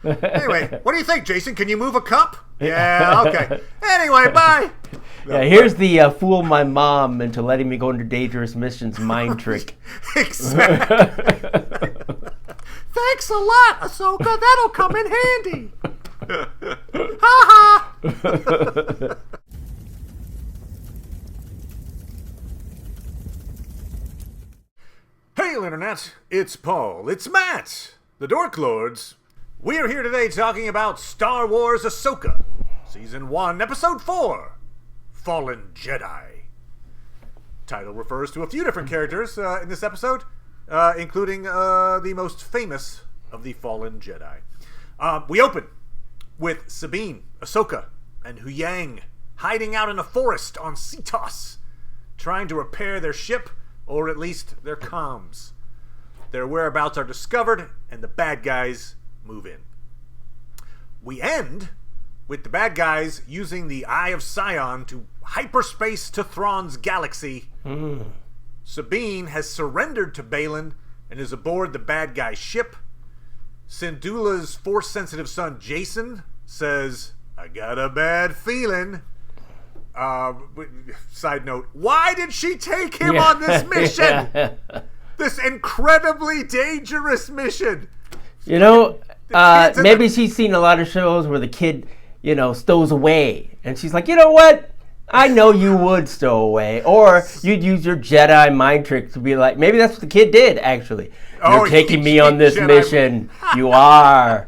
Anyway, what do you think, Jason? Can you move a cup? Yeah, okay. Anyway, bye. Yeah, here's the fool my mom into letting me go into dangerous missions mind trick. Exactly. Thanks a lot, Ahsoka. That'll come in handy. Ha ha. Hail, Internet. It's Paul. It's Matt. The Dork Lords. We are here today talking about Star Wars Ahsoka. Season 1, Episode 4. Fallen Jedi. Title refers to a few different characters in this episode, including the most famous of the Fallen Jedi. We open with Sabine, Ahsoka, and Huyang hiding out in a forest on Cetos, trying to repair their ship, or at least their comms. Their whereabouts are discovered, and the bad guys move in. We end with the bad guys using the Eye of Sion to hyperspace to Thrawn's galaxy. Sabine has surrendered to Baylan and is aboard the bad guy's ship. Syndulla's Force-sensitive son, Jason, says, I got a bad feeling. Side note, why did she take him on this mission? This incredibly dangerous mission. You know, maybe she's seen a lot of shows where the kid, stows away. And she's like, you know what? I know you would stow away. Or you'd use your Jedi mind trick to be like, maybe that's what the kid did, actually. You're taking me on this Jedi mission. You are.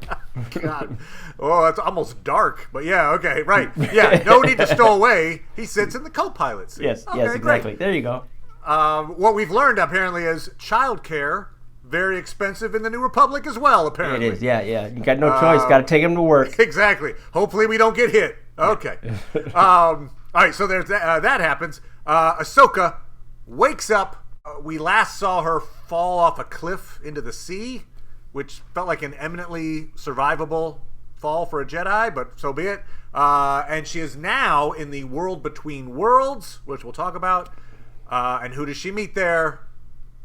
God. Oh, that's almost dark. But yeah, okay, right. Yeah, no need to stow away. He sits in the co-pilot seat. Yes, okay, yes, exactly. Great. There you go. What we've learned, apparently, is childcare, very expensive in the New Republic as well, apparently. It is, yeah. You got no choice. Got to take him to work. Exactly. Hopefully we don't get hit. Okay. All right, so there's that happens. Ahsoka wakes up. We last saw her fall off a cliff into the sea, which felt like an eminently survivable fall for a Jedi, but so be it. And she is now in the world between worlds, which we'll talk about. And who does she meet there?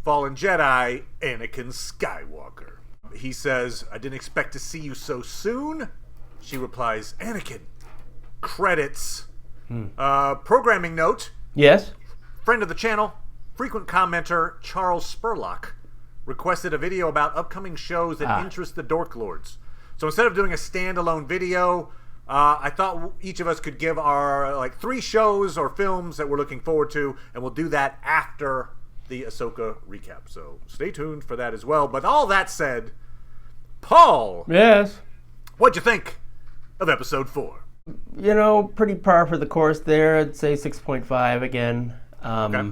Fallen Jedi, Anakin Skywalker. He says, I didn't expect to see you so soon. She replies, Anakin. Credits. Programming note. Yes? Friend of the channel, frequent commenter Charles Spurlock requested a video about upcoming shows that interest the Dork Lords. So instead of doing a standalone video, I thought each of us could give our 3 shows or films that we're looking forward to, and we'll do that after the Ahsoka recap. So stay tuned for that as well. But all that said, Paul. Yes? What'd you think of episode 4? Pretty par for the course there. I'd say 6.5 again. Okay.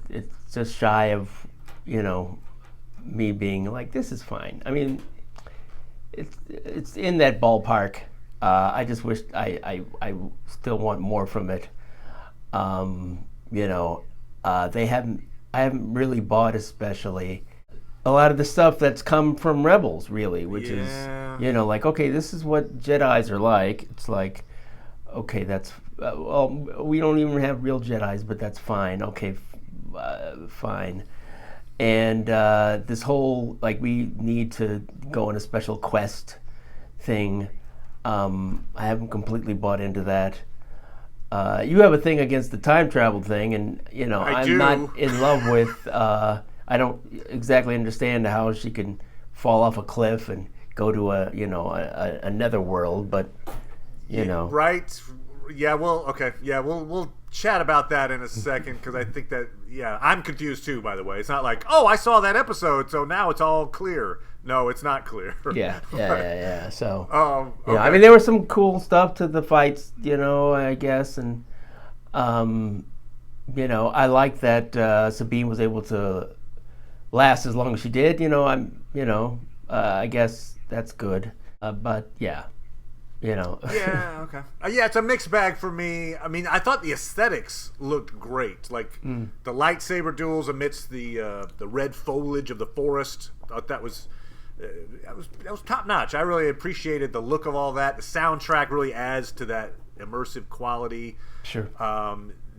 It's just shy of, me being like, this is fine. I mean, it's in that ballpark. I just wish I still want more from it. I haven't really bought especially a lot of the stuff that's come from Rebels, really, which is okay, this is what Jedis are like. It's like, okay, that's we don't even have real Jedis, but that's fine. Okay, fine. And this whole, we need to go on a special quest thing, I haven't completely bought into that. You have a thing against the time travel thing, and, I'm not in love with, I don't exactly understand how she can fall off a cliff and go to a netherworld, but, Right. Yeah, well, okay. Yeah, we'll chat about that in a second, because I think that, I'm confused too, by the way. It's not like, oh, I saw that episode, so now it's all clear. No, it's not clear. Yeah. So, okay. I mean, there was some cool stuff to the fights, I guess, and, I like that Sabine was able to last as long as she did. I guess that's good. But, yeah. Yeah, okay. It's a mixed bag for me. I mean, I thought the aesthetics looked great. The lightsaber duels amidst the red foliage of the forest. I thought that was top notch. I really appreciated the look of all that. The soundtrack really adds to that immersive quality. Sure.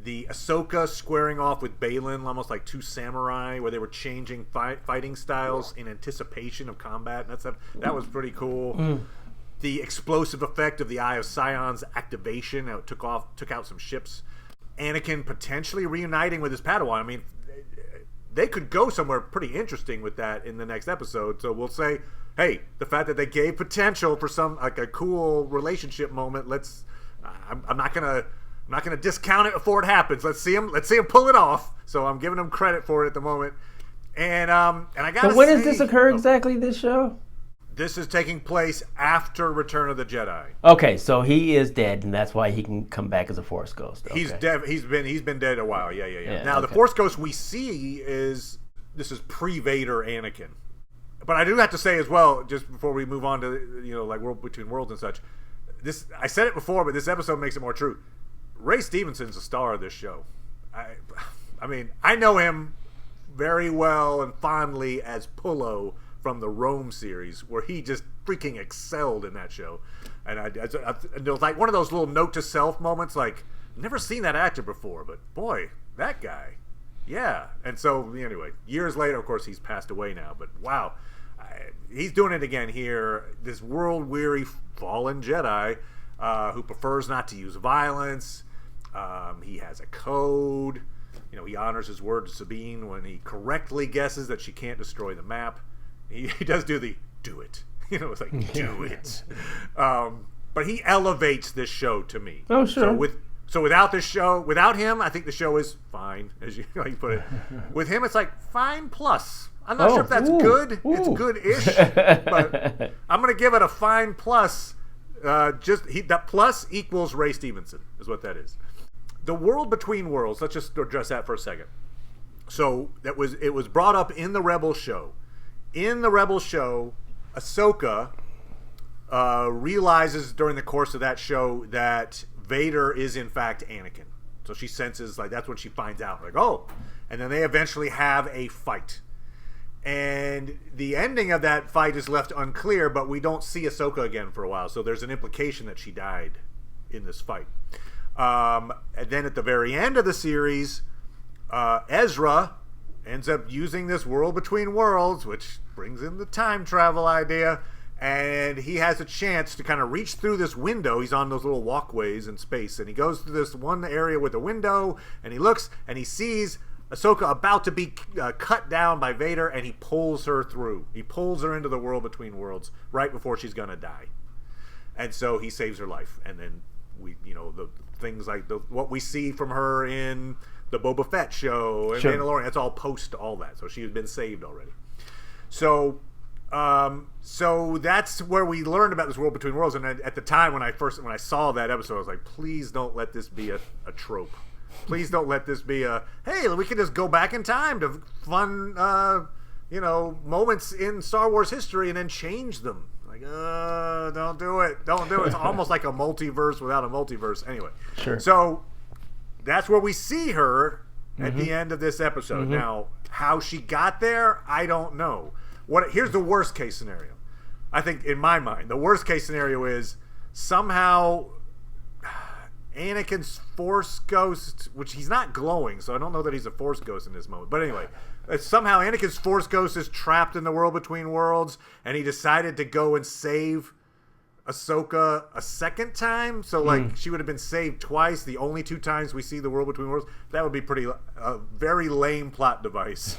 the Ahsoka squaring off with Balin, almost like two samurai, where they were changing fighting styles in anticipation of combat. And that was pretty cool. The explosive effect of the Eye of Sion's activation, how it took out some ships. Anakin potentially reuniting with his Padawan. I mean, they could go somewhere pretty interesting with that in the next episode. So we'll say, hey, the fact that they gave potential for some like a cool relationship moment. I'm not gonna discount it before it happens. Let's see him pull it off. So I'm giving him credit for it at the moment. And I got. But when does this occur exactly? This show? This is taking place after Return of the Jedi. Okay, so he is dead, and that's why he can come back as a Force ghost. Okay. He's dead. He's been dead a while. Yeah. Now the Force ghost we see is pre-Vader Anakin. But I do have to say as well, just before we move on to like World Between Worlds and such. This I said it before, but this episode makes it more true. Ray Stevenson's a star of this show. I mean, I know him very well and fondly as Pullo from the Rome series, where he just freaking excelled in that show. And it was like one of those little note to self moments, like, never seen that actor before, but boy, that guy. Yeah. And so, anyway, years later, of course, he's passed away now, but wow. He's doing it again here. This world-weary fallen Jedi who prefers not to use violence. He has a code. He honors his word to Sabine when he correctly guesses that she can't destroy the map. He does do it. It's like, do it. But he elevates this show to me. Oh, sure. So without this show, without him, I think the show is fine, as you put it. With him, it's like fine plus. I'm not sure if that's good. It's good-ish, but I'm going to give it a fine plus. That plus equals Ray Stevenson is what that is. The World Between Worlds. Let's just address that for a second. So it was brought up in the Rebel show. In the Rebel show, Ahsoka realizes during the course of that show that Vader is in fact Anakin. So she senses, like, that's when she finds out, like, oh. And then they eventually have a fight. And the ending of that fight is left unclear, but we don't see Ahsoka again for a while. So there's an implication that she died in this fight. And then at the very end of the series, Ezra ends up using this World Between Worlds, which brings in the time travel idea, and he has a chance to kind of reach through this window. He's on those little walkways in space, and he goes through this one area with a window, and he looks, and he sees Ahsoka about to be cut down by Vader, and he pulls her through. He pulls her into the World Between Worlds right before she's going to die. And so he saves her life, and then the things like what we see from her in the Boba Fett show and Mandalorian, that's all post all that. So she had been saved already. So that's where we learned about this World Between Worlds. And at the time when I saw that episode, I was like, please don't let this be a trope. Please don't let this be hey, we can just go back in time to fun moments in Star Wars history and then change them. Like, don't do it. Don't do it. It's almost like a multiverse without a multiverse. Anyway. Sure. So that's where we see her at the end of this episode. Now, how she got there, I don't know. Here's the worst case scenario. I think, in my mind, the worst case scenario is somehow Anakin's Force ghost, which he's not glowing, so I don't know that he's a Force ghost in this moment. But anyway, somehow Anakin's Force ghost is trapped in the World Between Worlds, and he decided to go and save Ahsoka a second time. So, like, she would have been saved twice. The only two times we see the World Between Worlds. That would be very lame plot device.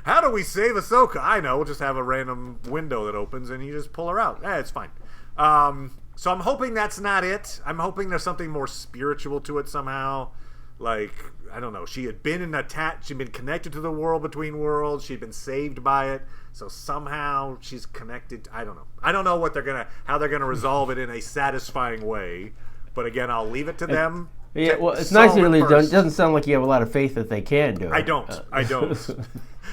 How do we save Ahsoka? I know. We'll just have a random window that opens, and you just pull her out. It's fine. So I'm hoping that's not it. I'm hoping there's something more spiritual to it somehow. Like, I don't know. She had been she'd been connected to the World Between Worlds. She'd been saved by it. So somehow she's connected. I don't know. I don't know how they're gonna resolve it in a satisfying way. But again, I'll leave it to them. Yeah, well, it's nice you really don't. It doesn't sound like you have a lot of faith that they can do it. I don't.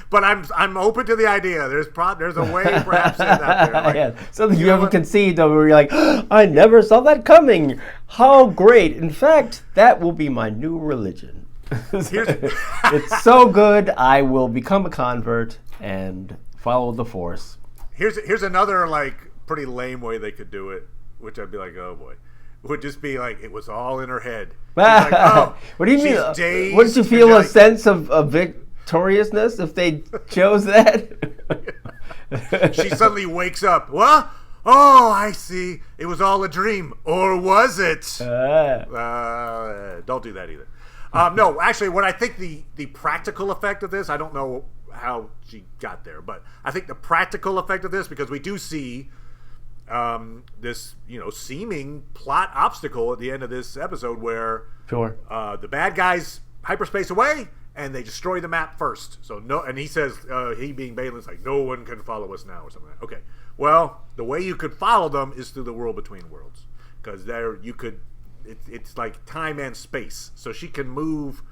But I'm open to the idea. There's a way perhaps in out there. Like, yeah, something you haven't conceived of where you're like, I never saw that coming. How great. In fact, that will be my new religion. It's so good, I will become a convert and follow the Force. Here's another, like, pretty lame way they could do it, which I'd be like, oh boy. would just be like, it was all in her head. Like, oh, what do you mean? Dazed, wouldn't you feel a sense of victoriousness if they chose that? She suddenly wakes up. What? Oh, I see. It was all a dream. Or was it? Don't do that either. No, actually, what I think the practical effect of this, I don't know how she got there, but I think the practical effect of this, because we do see this, seeming plot obstacle at the end of this episode where the bad guys hyperspace away and they destroy the map first. So and he says, he being Balin's like, no one can follow us now or something like that. Okay. Well, the way you could follow them is through the world between worlds, because there you could. It's like time and space, so she can move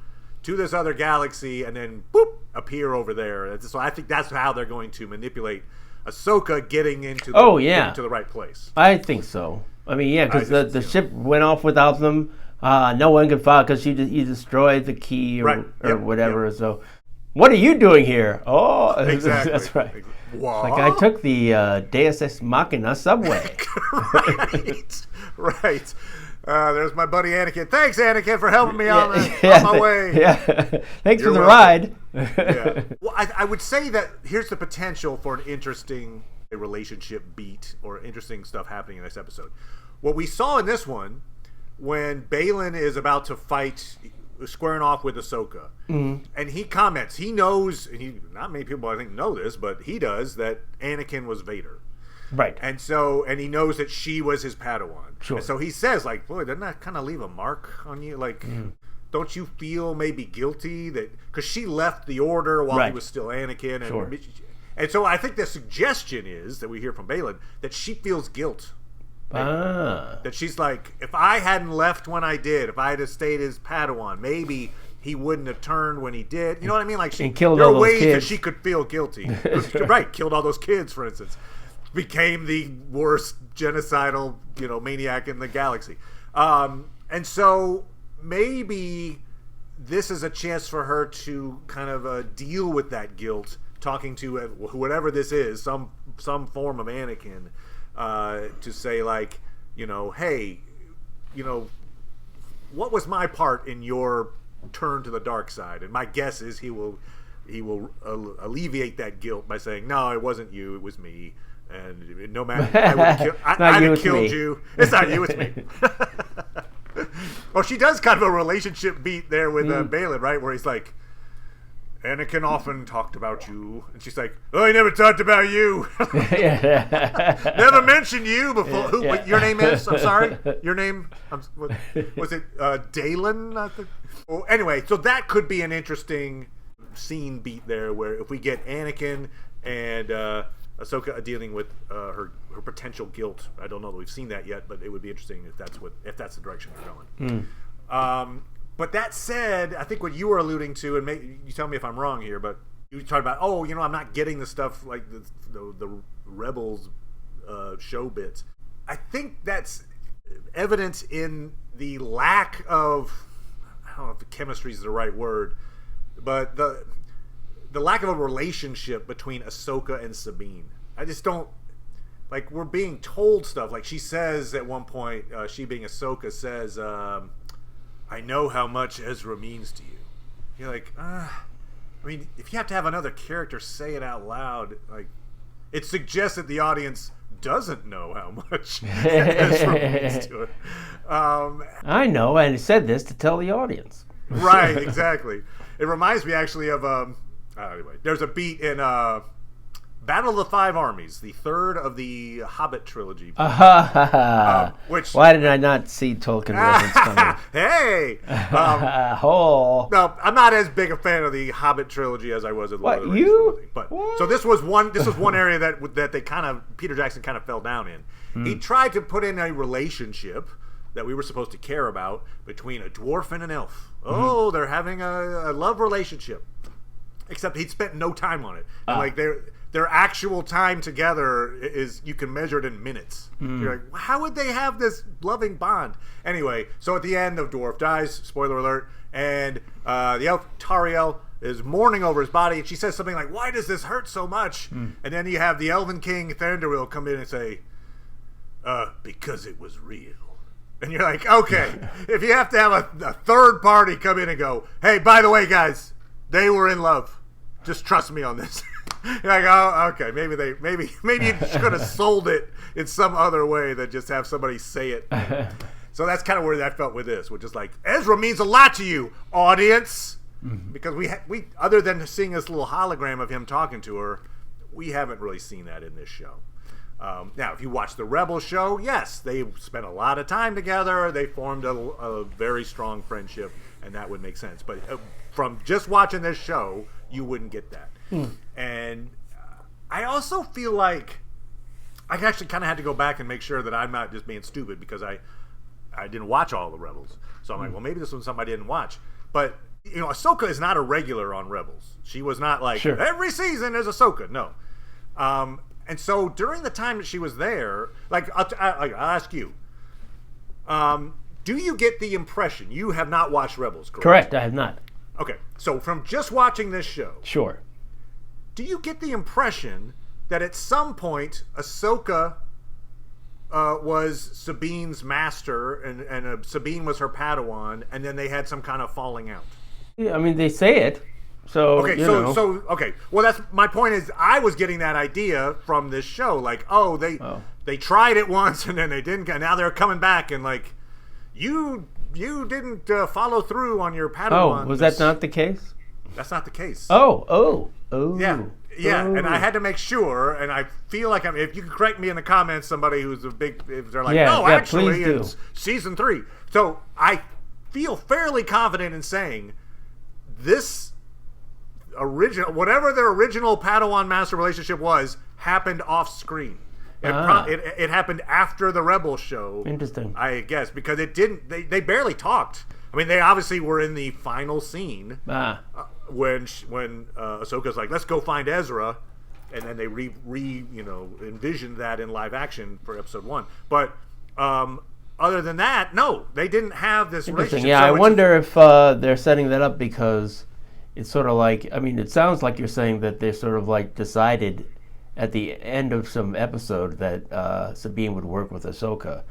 to this other galaxy and then boop appear over there. So I think that's how they're going to manipulate Ahsoka getting into the right place. I think so. I mean, yeah, because the ship went off without them. No one could follow because you destroyed the key or whatever. Yep. So, what are you doing here? Oh, exactly. That's right. What? Like I took the Deus Ex Machina subway. Right. There's my buddy Anakin. Thanks, Anakin, for helping me on my way. Yeah. Thanks for the ride. Yeah. Well, I would say that here's the potential for an interesting relationship beat or interesting stuff happening in this episode. What we saw in this one, when Balin is about to fight, squaring off with Ahsoka, and he comments, he knows, not many people I think know this, but he does, that Anakin was Vader. Right. And he knows that she was his Padawan. Sure. And so he says, like, boy, doesn't that kind of leave a mark on you? Like, don't you feel maybe guilty that, because she left the order while he was still Anakin. And so I think the suggestion is that we hear from Balin that she feels guilt. That she's like, if I hadn't left when I did, if I had stayed as Padawan, maybe he wouldn't have turned when he did. You know what I mean? Like, there are ways that she could feel guilty. Right, killed all those kids, for instance. Became the worst genocidal, maniac in the galaxy. And so maybe this is a chance for her to kind of deal with that guilt, talking to whatever this is, some form of Anakin, to say, like, hey, what was my part in your turn to the dark side? And my guess is he will alleviate that guilt by saying, no, it wasn't you, it was me. And no matter, I'd have killed you. It's not you, it's me. Well, she does kind of a relationship beat there with Balin, right? Where he's like, Anakin often talked about you. And she's like, oh, he never talked about you. Never mentioned you before. What your name is? I'm sorry? Your name? Was it Dalen? Well, anyway, so that could be an interesting scene beat there, where if we get Anakin and Ahsoka dealing with her potential guilt. I don't know that we've seen that yet, but it would be interesting if that's the direction they're going. But that said, I think what you were alluding to, and you tell me if I'm wrong here, but you talked about, I'm not getting the stuff like the Rebels show bits. I think that's evidence in the lack of, I don't know if chemistry is the right word, but the lack of a relationship between Ahsoka and Sabine. I just don't, like, we're being told stuff. Like, she says at one point, she being Ahsoka says, I know how much Ezra means to you. You're like, I mean, if you have to have another character say it out loud, like, it suggests that the audience doesn't know how much Ezra means to her. I know, and I said this to tell the audience. Right, exactly. It reminds me actually of anyway, there's a beat in Battle of the Five Armies, the third of the Hobbit trilogy. Which, why did I not see Tolkien reference coming? Hey! No, I'm not as big a fan of the Hobbit trilogy as I was of the Lord of the Rings trilogy. But so this was one area that they kind of, Peter Jackson kind of fell down in. He tried to put in a relationship that we were supposed to care about between a dwarf and an elf. Oh, they're having a love relationship. Except he'd spent no time on it. And like their actual time together is, you can measure it in minutes. You're like, how would they have this loving bond? Anyway, so at the end, the dwarf dies, spoiler alert, and the elf Tariel is mourning over his body, and she says something like, why does this hurt so much? And then you have the Elven King Thranduil come in and say, because it was real. And you're like, okay, if you have to have a third party come in and go, hey, by the way, guys, they were in love. Just trust me on this. You're like, oh, okay, maybe you could have sold it in some other way than just have somebody say it. So that's kind of where that felt with this, which is like, Ezra means a lot to you, audience, because we other than seeing this little hologram of him talking to her, we haven't really seen that in this show. Now, if you watch the Rebel show, yes, they spent a lot of time together. They formed a very strong friendship, and that would make sense. But from just watching this show, you wouldn't get that. And I also feel like I actually kind of had to go back and make sure that I'm not just being stupid because I didn't watch all the Rebels. So I'm like, well, maybe this was something I didn't watch. But, Ahsoka is not a regular on Rebels. She was not like, every season is Ahsoka. No. And so during the time that she was there, like, I'll ask you, do you get the impression, you have not watched Rebels, correct? Correct, I have not. Okay, so from just watching this show, sure, do you get the impression that at some point Ahsoka was Sabine's master and Sabine was her Padawan, and then they had some kind of falling out? Yeah, I mean, they say it. So, okay, okay. Well, that's my point. Is I was getting that idea from this show, like, they tried it once and then they didn't. Now they're coming back and like, you didn't follow through on your Padawan. Oh, was that not the case? That's not the case. Oh. Yeah. And I had to make sure, and I feel like if you can correct me in the comments, somebody who's if they're like, actually, it's season 3. So I feel fairly confident in saying this. Whatever their original Padawan master relationship was, happened off screen. It happened after the Rebel show. Interesting. I guess because it didn't. They barely talked. I mean, they obviously were in the final scene when Ahsoka's like, "Let's go find Ezra," and then they envisioned that in live action for episode 1. But other than that, no, they didn't have this relationship. Yeah, I wonder if they're setting that up because. It's sort of like, I mean, it sounds like you're saying that they sort of like decided at the end of some episode that Sabine would work with Ahsoka.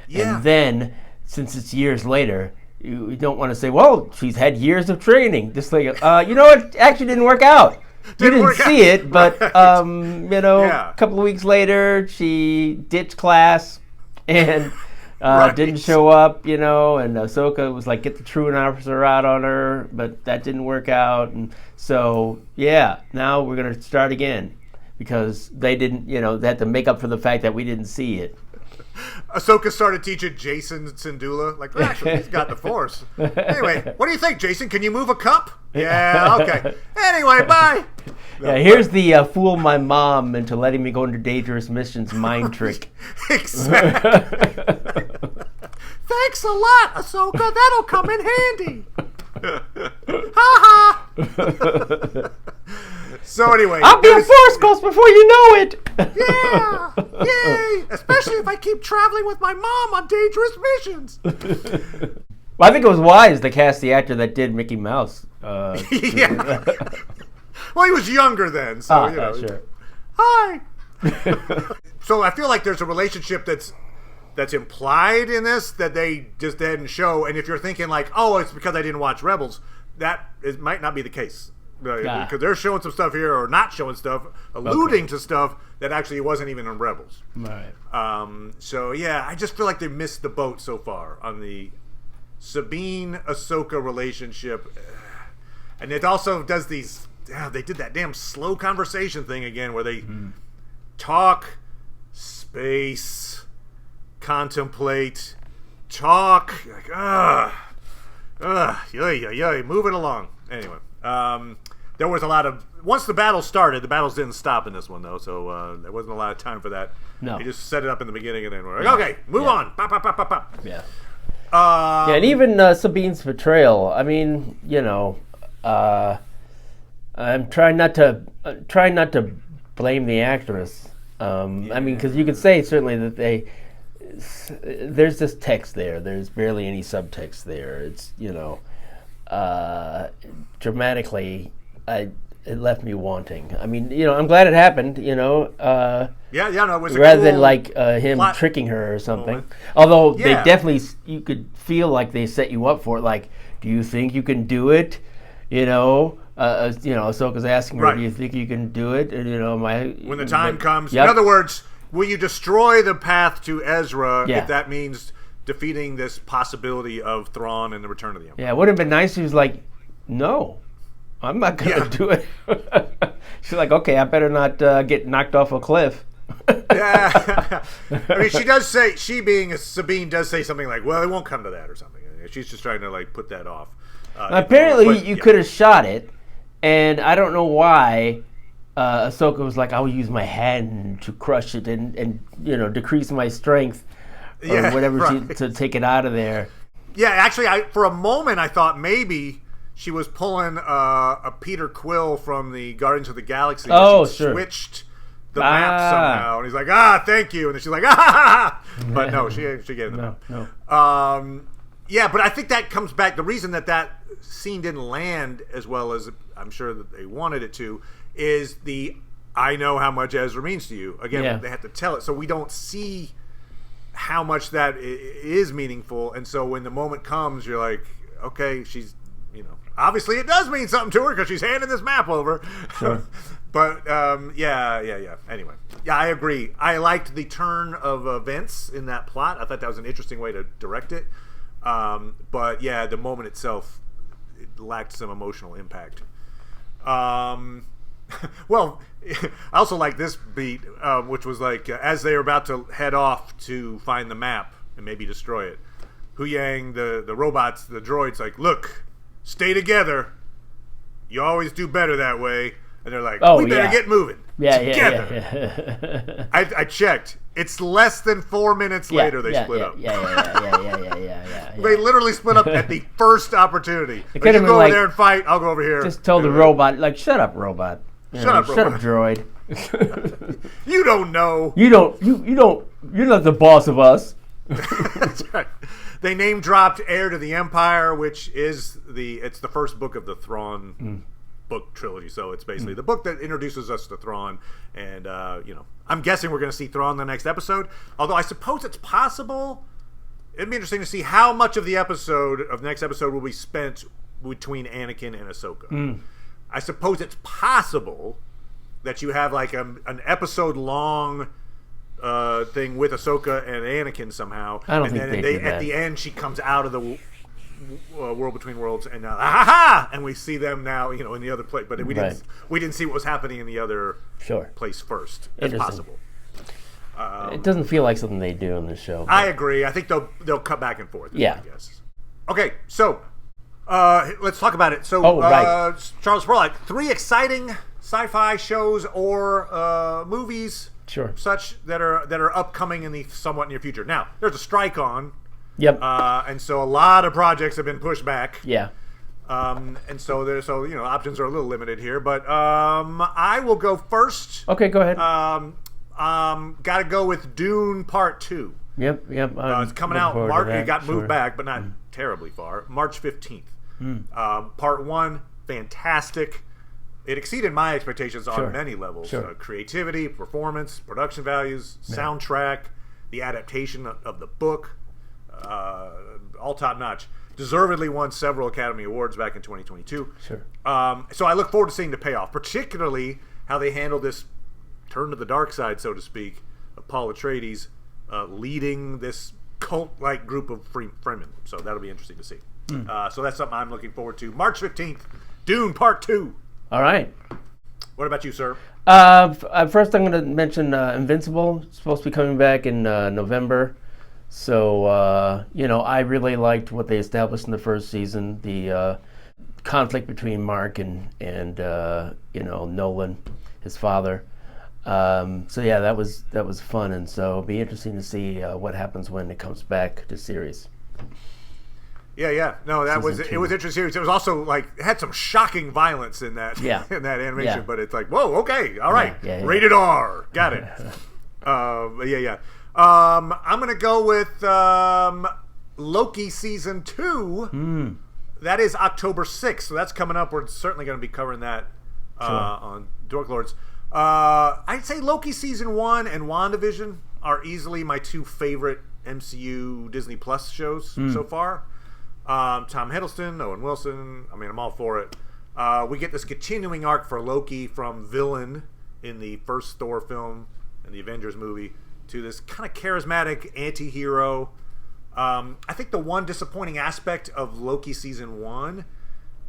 Yeah. And then, since it's years later, you don't want to say, well, she's had years of training. Just like, it actually didn't work out. You didn't see it, but, a couple of weeks later, she ditched class and... didn't show up, and Ahsoka was like, get the truant officer out on her, but that didn't work out. And so, now we're going to start again because they didn't, they had to make up for the fact that we didn't see it. Ahsoka started teaching Jason Syndulla, like, well, actually, he's got the Force. Anyway, what do you think, Jason? Can you move a cup? Yeah, okay. Anyway, bye. Yeah, here's the fool my mom into letting me go into dangerous missions mind trick. Exactly. Thanks a lot, Ahsoka. That'll come in handy. Ha ha. So anyway, I'll be a Force ghost before you know it. Yeah, yay! Especially if I keep traveling with my mom on dangerous missions. Well, I think it was wise to cast the actor that did Mickey Mouse. Yeah. Well, he was younger then, so sure. Hi. So I feel like there's a relationship that's implied in this that they just didn't show. And if you're thinking like, oh, it's because I didn't watch Rebels, it might not be the case. Because they're showing some stuff here or not showing stuff, alluding to stuff that actually wasn't even in Rebels. Right. So, I just feel like they missed the boat so far on the Sabine-Ahsoka relationship. And it also does these... they did that damn slow conversation thing again where they talk, space, contemplate, talk, like, move it along. Anyway, there was a lot of... Once the battle started, the battles didn't stop in this one, though, so there wasn't a lot of time for that. No. They just set it up in the beginning, and then we're like, okay, move on. Pop, pop, pop, pop, pop. Yeah. And even Sabine's betrayal, I mean, I'm trying not to blame the actress. I mean, because you could say certainly that there's this text there. There's barely any subtext there. It's dramatically, it left me wanting. I mean, I'm glad it happened. No, it was rather cool than like him plot tricking her or something. moment. Although they Yeah. definitely, you could feel like they set you up for it. Like, do you think you can do it? Ahsoka's asking her, Right. do you think you can do it? And When the time comes. Yep. In other words, will you destroy the path to Ezra Yeah. if that means defeating this possibility of Thrawn and the Return of the Empire? Yeah, it would have been nice if he was like, no, I'm not going to Yeah. do it. She's like, okay, I better not get knocked off a cliff. Yeah. I mean, she does say, she being a Sabine does say something like, well, it won't come to that or something. She's just trying to like put that off. Apparently, you could have shot it, and I don't know why Ahsoka was like, I will use my hand to crush it and decrease my strength or whatever right. to take it out of there. Yeah, actually, for a moment, I thought maybe she was pulling a Peter Quill from the Guardians of the Galaxy. Oh, she sure. switched the map somehow, and he's like, thank you, and then she's like, but no, she gave him the map. No. Yeah, but I think that comes back. The reason that scene didn't land as well as I'm sure that they wanted it to is I know how much Ezra means to you. Again, they have to tell it, so we don't see how much that is meaningful. And so when the moment comes, you're like, okay, she's, obviously it does mean something to her because she's handing this map over. Sure. But yeah. Anyway, yeah, I agree. I liked the turn of events in that plot. I thought that was an interesting way to direct it. But yeah, the moment itself, it lacked some emotional impact. Well, I also like this beat, which was like as they were about to head off to find the map and maybe destroy it, Hu Yang, the robots, the droids, like, look, stay together. You always do better that way. And they're like, we better get moving. Together. I checked. It's less than 4 minutes later they split up. Yeah. They literally split up at the first opportunity. It Like, you go over there and fight. I'll go over here. Just told the robot, like, shut up, robot. Shut up, droid. You don't know. You're not the boss of us. That's right. They name dropped Heir to the Empire, which is it's the first book of the Thrawn book trilogy. So it's basically the book that introduces us to Thrawn, and I'm guessing we're going to see Thrawn in the next episode. Although I suppose it's possible. It'd be interesting to see how much of the next episode will be spent between Anakin and Ahsoka. I suppose it's possible that you have like an episode long thing with Ahsoka and Anakin somehow. I don't and think then they do that. At the end, she comes out of the World Between Worlds, and and we see them now, in the other place. But we didn't see what was happening in the other place first. It's possible. It doesn't feel like something they do in the show. I agree. I think they'll cut back and forth. Yeah. I guess. Okay, so let's talk about it. So, Charles Spurlock, 3 exciting sci-fi shows or movies, such that are upcoming in the somewhat near future. Now, there's a strike on. Yep. And so a lot of projects have been pushed back. Yeah. And so options are a little limited here, but I will go first. Okay, go ahead. Got to go with Dune Part 2. Yep. It's coming out March. It got moved back, but not terribly far. March 15th. Part 1, fantastic. It exceeded my expectations on many levels. Creativity, performance, production values, soundtrack, the adaptation of the book, all top notch. Deservedly won several Academy Awards back in 2022. So I look forward to seeing the payoff, particularly how they handle this turn to the dark side, so to speak, of Paul Atreides leading this cult-like group of freemen. So that'll be interesting to see. So that's something I'm looking forward to. March 15th, Dune Part 2. All right. What about you, sir? First, I'm going to mention Invincible. It's supposed to be coming back in November. So, I really liked what they established in the first season, the conflict between Mark and Nolan, his father. That was fun, and so it'll be interesting to see what happens when it comes back to series. Yeah. No, it was interesting series. It was also like it had some shocking violence in that in that animation, but it's like, whoa, okay, all right, rated R, got it. I'm gonna go with Loki season 2. That is October 6th, so that's coming up. We're certainly going to be covering that on Dork Lords. I'd say Loki Season 1 and WandaVision are easily my two favorite MCU Disney Plus shows so far. Tom Hiddleston, Owen Wilson, I mean, I'm all for it. We get this continuing arc for Loki from villain in the first Thor film and the Avengers movie to this kind of charismatic anti-hero. I think the one disappointing aspect of Loki Season 1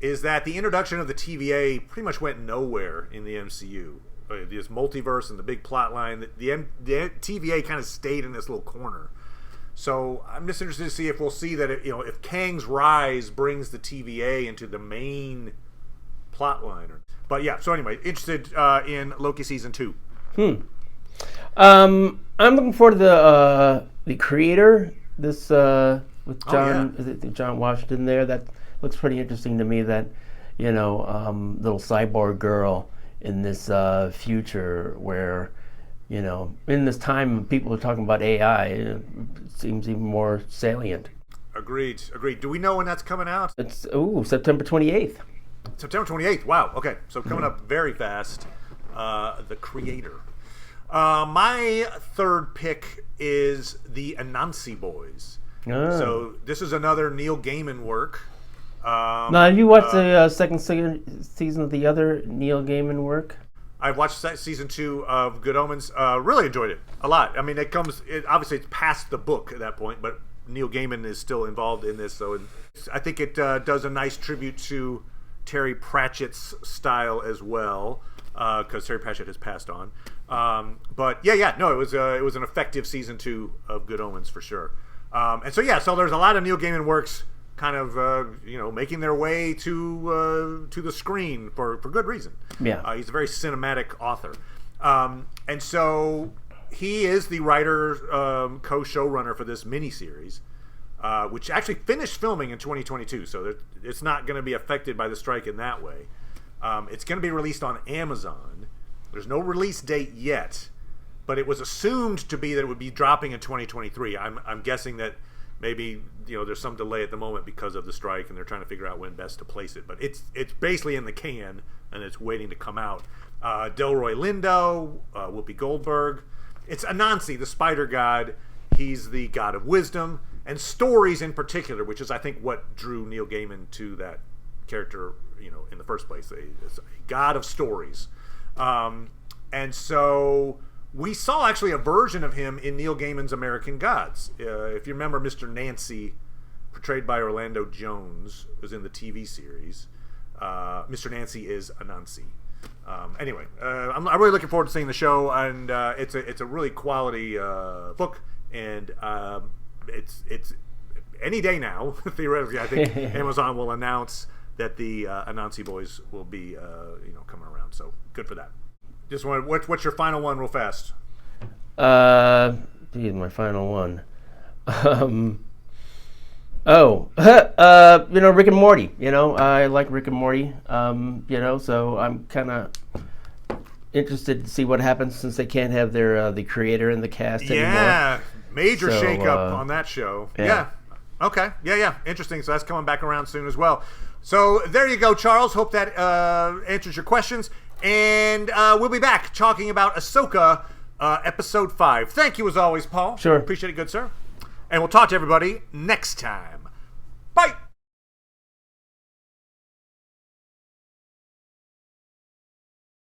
is that the introduction of the TVA pretty much went nowhere in the MCU. This multiverse and the big plot line, the TVA kind of stayed in this little corner. So I'm just interested to see if we'll see that if Kang's rise brings the TVA into the main plot line. But yeah, so anyway, interested in Loki Season 2. I'm looking forward to the Creator. This with John, is it John Washington there? That looks pretty interesting to me. That little cyborg girl in this future where in this time people are talking about AI, it seems even more salient. Agreed. Do we know when that's coming out? It's September 28th. September 28th. Wow. Okay, so coming up very fast. The Creator. My third pick is the Anansi Boys. So this is another Neil Gaiman work. Now, have you watched the second season of the other Neil Gaiman work? I've watched season 2 of Good Omens. Really enjoyed it a lot. I mean, obviously it's past the book at that point, but Neil Gaiman is still involved in this. So I think it does a nice tribute to Terry Pratchett's style as well, because Terry Pratchett has passed on. But it was an effective season 2 of Good Omens for sure. So there's a lot of Neil Gaiman works kind of making their way to the screen for good reason. Yeah, he's a very cinematic author, and so he is the writer, co-showrunner for this miniseries, which actually finished filming in 2022. So it's not going to be affected by the strike in that way. It's going to be released on Amazon. There's no release date yet, but it was assumed to be that it would be dropping in 2023. I'm guessing that maybe there's some delay at the moment because of the strike, and they're trying to figure out when best to place it. But it's basically in the can, and it's waiting to come out. Delroy Lindo, Whoopi Goldberg. It's Anansi, the spider god. He's the god of wisdom and stories in particular, which is I think what drew Neil Gaiman to that character, in the first place. It's a god of stories. And so we saw actually a version of him in Neil Gaiman's American Gods. If you remember, Mr. Nancy, portrayed by Orlando Jones, was in the TV series. Mr. Nancy is Anansi. Anyway, I'm really looking forward to seeing the show, and it's a really quality book, and it's any day now. Theoretically, I think Amazon will announce that the Anansi Boys will be coming around. So good for that. Just what's your final one, real fast? My final one. Rick and Morty. I like Rick and Morty. So I'm kind of interested to see what happens since they can't have their the creator in the cast anymore. Yeah, major shakeup on that show. Yeah. Okay. Yeah. Interesting. So that's coming back around soon as well. So there you go, Charles. Hope that answers your questions. And we'll be back talking about Ahsoka, episode 5. Thank you as always, Paul. Sure. Appreciate it, good sir. And we'll talk to everybody next time.